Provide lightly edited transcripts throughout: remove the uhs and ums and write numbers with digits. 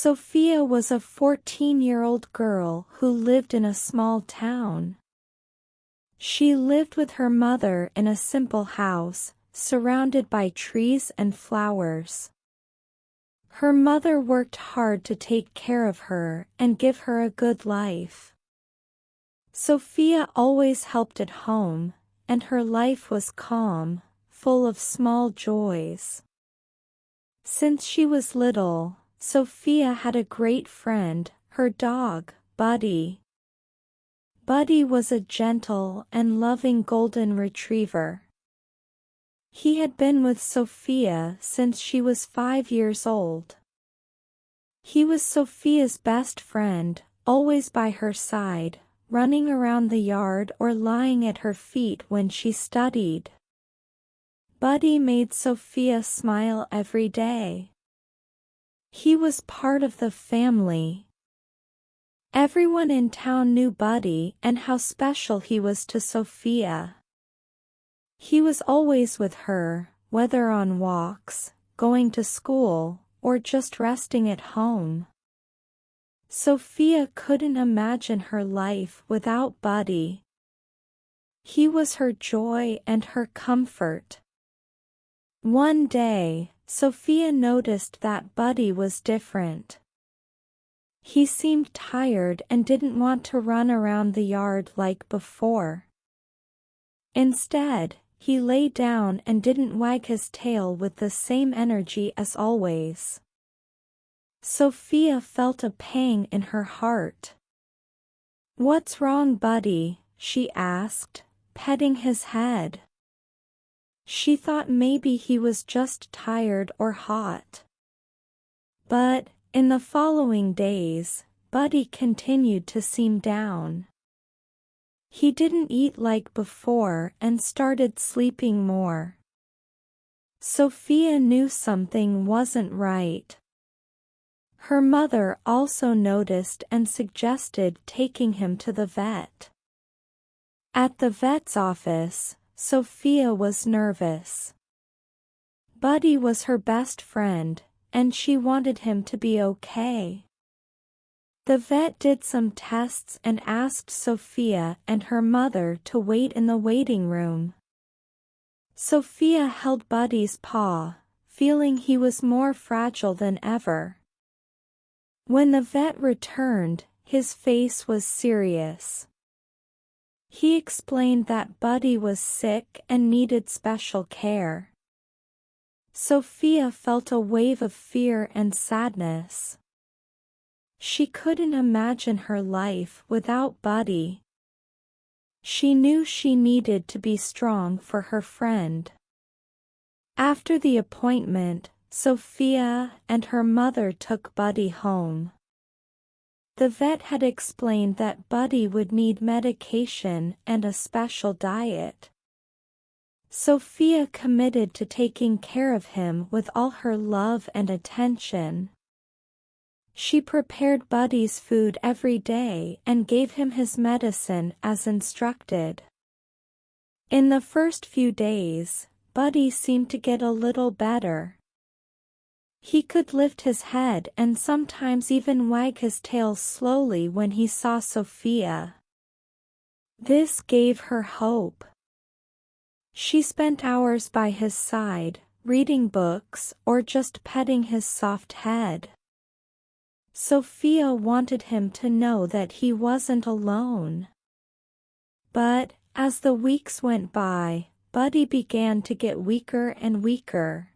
Sofia was a 14-year-old girl who lived in a small town. She lived with her mother in a simple house, surrounded by trees and flowers. Her mother worked hard to take care of her and give her a good life. Sofia always helped at home, and her life was calm, full of small joys. Since she was little, Sofia had a great friend, her dog, Buddy. Buddy was a gentle and loving golden retriever. He had been with Sofia since she was 5 years old. He was Sofia's best friend, always by her side, running around the yard or lying at her feet when she studied. Buddy made Sofia smile every day. He was part of the family. Everyone in town knew Buddy and how special he was to Sofia. He was always with her, whether on walks, going to school, or just resting at home. Sofia couldn't imagine her life without Buddy. He was her joy and her comfort. One day, Sofia noticed that Buddy was different. He seemed tired and didn't want to run around the yard like before. Instead, he lay down and didn't wag his tail with the same energy as always. Sofia felt a pang in her heart. "What's wrong, Buddy?" she asked, petting his head. She thought maybe he was just tired or hot. But, in the following days, Buddy continued to seem down. He didn't eat like before and started sleeping more. Sofia knew something wasn't right. Her mother also noticed and suggested taking him to the vet. At the vet's office, Sofia was nervous. Buddy was her best friend, and she wanted him to be okay. The vet did some tests and asked Sofia and her mother to wait in the waiting room. Sofia held Buddy's paw, feeling he was more fragile than ever. When the vet returned, his face was serious. He explained that Buddy was sick and needed special care. Sofia felt a wave of fear and sadness. She couldn't imagine her life without Buddy. She knew she needed to be strong for her friend. After the appointment, Sofia and her mother took Buddy home. The vet had explained that Buddy would need medication and a special diet. Sofia committed to taking care of him with all her love and attention. She prepared Buddy's food every day and gave him his medicine as instructed. In the first few days, Buddy seemed to get a little better. He could lift his head and sometimes even wag his tail slowly when he saw Sofia. This gave her hope. She spent hours by his side, reading books or just petting his soft head. Sofia wanted him to know that he wasn't alone. But, as the weeks went by, Buddy began to get weaker and weaker.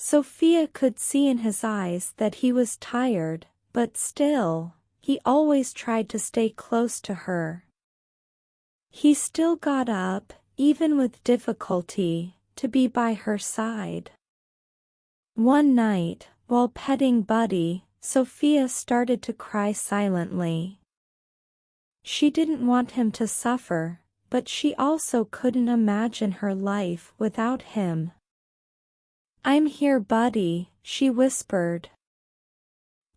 Sofia could see in his eyes that he was tired, but still, he always tried to stay close to her. He still got up, even with difficulty, to be by her side. One night, while petting Buddy, Sofia started to cry silently. She didn't want him to suffer, but she also couldn't imagine her life without him. "I'm here, Buddy," she whispered.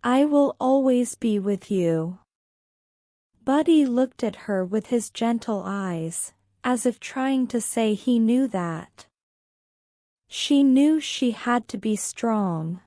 "I will always be with you." Buddy looked at her with his gentle eyes, as if trying to say he knew that. She knew she had to be strong.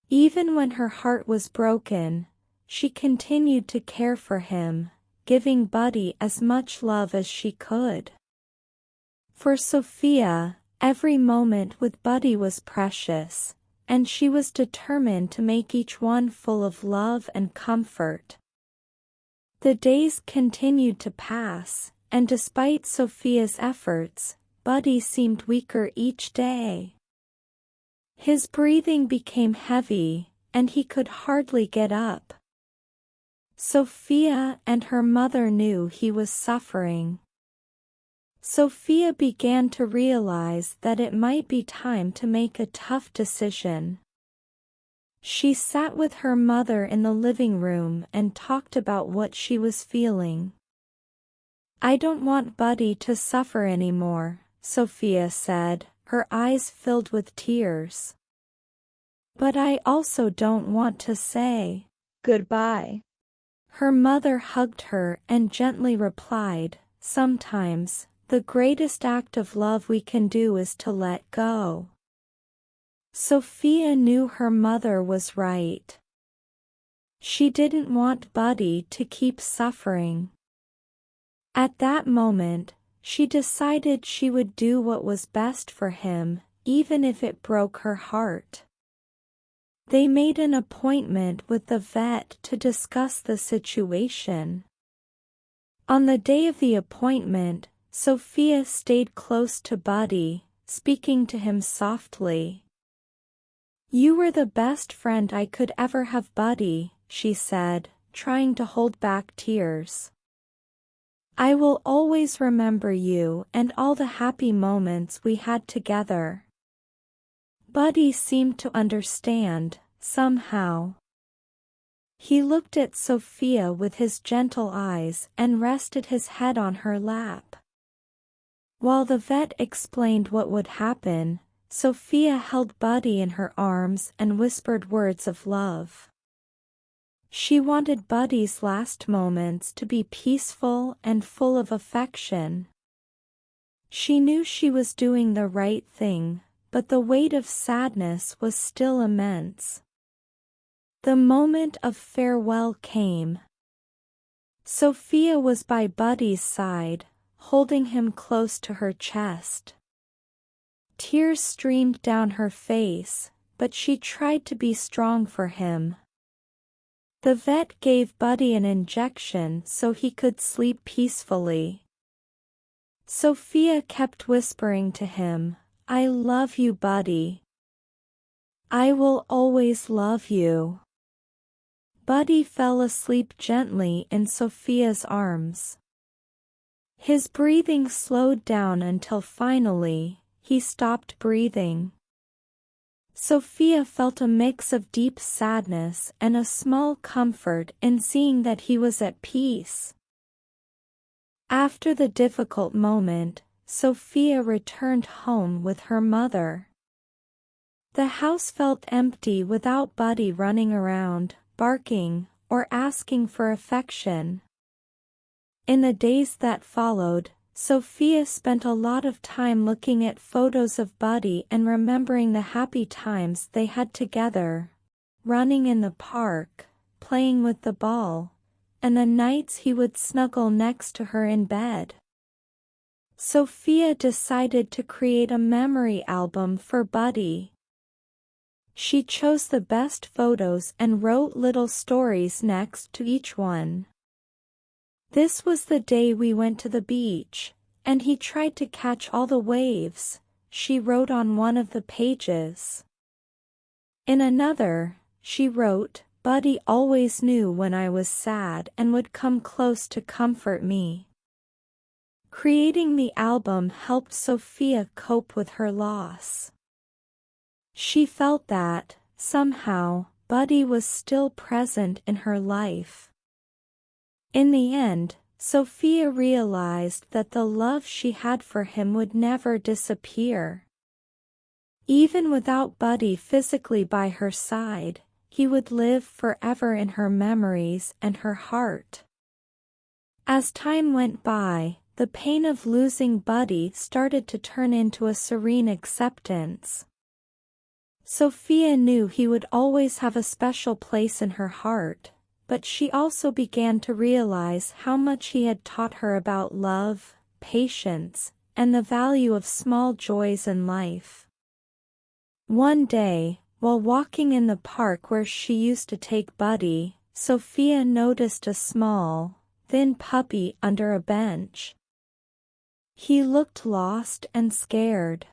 Even when her heart was broken, she continued to care for him, giving Buddy as much love as she could. For Sofia, every moment with Buddy was precious, and she was determined to make each one full of love and comfort. The days continued to pass, and despite Sofia's efforts, Buddy seemed weaker each day. His breathing became heavy, and he could hardly get up. Sofia and her mother knew he was suffering. Sofia began to realize that it might be time to make a tough decision. She sat with her mother in the living room and talked about what she was feeling. "I don't want Buddy to suffer anymore," Sofia said, her eyes filled with tears. "But I also don't want to say goodbye." Her mother hugged her and gently replied, "Sometimes, the greatest act of love we can do is to let go." Sofia knew her mother was right. She didn't want Buddy to keep suffering. At that moment, she decided she would do what was best for him, even if it broke her heart. They made an appointment with the vet to discuss the situation. On the day of the appointment, Sofia stayed close to Buddy, speaking to him softly. "You were the best friend I could ever have, Buddy," she said, trying to hold back tears. "I will always remember you and all the happy moments we had together." Buddy seemed to understand, somehow. He looked at Sofia with his gentle eyes and rested his head on her lap. While the vet explained what would happen, Sofia held Buddy in her arms and whispered words of love. She wanted Buddy's last moments to be peaceful and full of affection. She knew she was doing the right thing, but the weight of sadness was still immense. The moment of farewell came. Sofia was by Buddy's side, holding him close to her chest. Tears streamed down her face, but she tried to be strong for him. The vet gave Buddy an injection so he could sleep peacefully. Sofia kept whispering to him, "I love you, Buddy. I will always love you." Buddy fell asleep gently in Sofia's arms. His breathing slowed down until finally, he stopped breathing. Sofia felt a mix of deep sadness and a small comfort in seeing that he was at peace. After the difficult moment, Sofia returned home with her mother. The house felt empty without Buddy running around, barking, or asking for affection. In the days that followed, Sofia spent a lot of time looking at photos of Buddy and remembering the happy times they had together, running in the park, playing with the ball, and the nights he would snuggle next to her in bed. Sofia decided to create a memory album for Buddy. She chose the best photos and wrote little stories next to each one. "This was the day we went to the beach, and he tried to catch all the waves," she wrote on one of the pages. In another, she wrote, "Buddy always knew when I was sad and would come close to comfort me." Creating the album helped Sofia cope with her loss. She felt that, somehow, Buddy was still present in her life. In the end, Sofia realized that the love she had for him would never disappear. Even without Buddy physically by her side, he would live forever in her memories and her heart. As time went by, the pain of losing Buddy started to turn into a serene acceptance. Sofia knew he would always have a special place in her heart, but she also began to realize how much he had taught her about love, patience, and the value of small joys in life. One day, while walking in the park where she used to take Buddy, Sofia noticed a small, thin puppy under a bench. He looked lost and scared.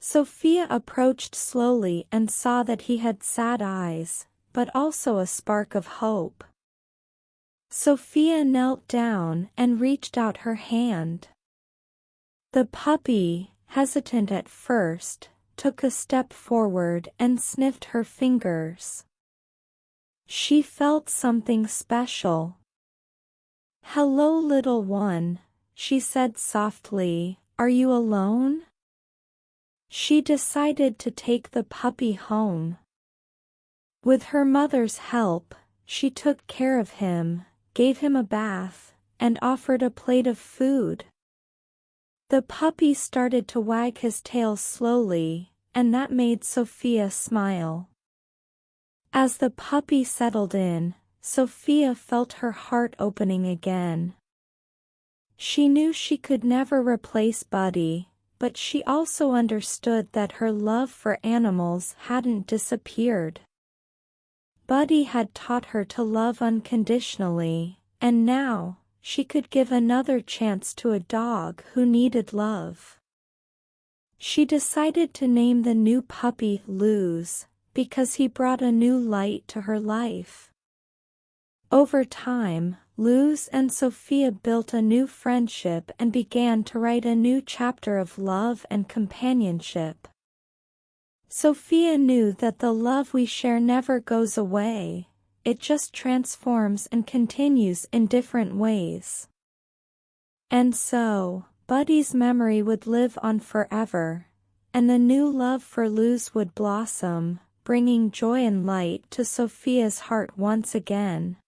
Sofia approached slowly and saw that he had sad eyes, but also a spark of hope. Sofia knelt down and reached out her hand. The puppy, hesitant at first, took a step forward and sniffed her fingers. She felt something special. "Hello, little one," she said softly, "are you alone?" She decided to take the puppy home. With her mother's help, she took care of him, gave him a bath, and offered a plate of food. The puppy started to wag his tail slowly, and that made Sofia smile. As the puppy settled in, Sofia felt her heart opening again. She knew she could never replace Buddy, but she also understood that her love for animals hadn't disappeared. Buddy had taught her to love unconditionally, and now, she could give another chance to a dog who needed love. She decided to name the new puppy Luz, because he brought a new light to her life. Over time, Luz and Sofia built a new friendship and began to write a new chapter of love and companionship. Sofia knew that the love we share never goes away, it just transforms and continues in different ways. And so, Buddy's memory would live on forever, and the new love for Luz would blossom, bringing joy and light to Sofia's heart once again.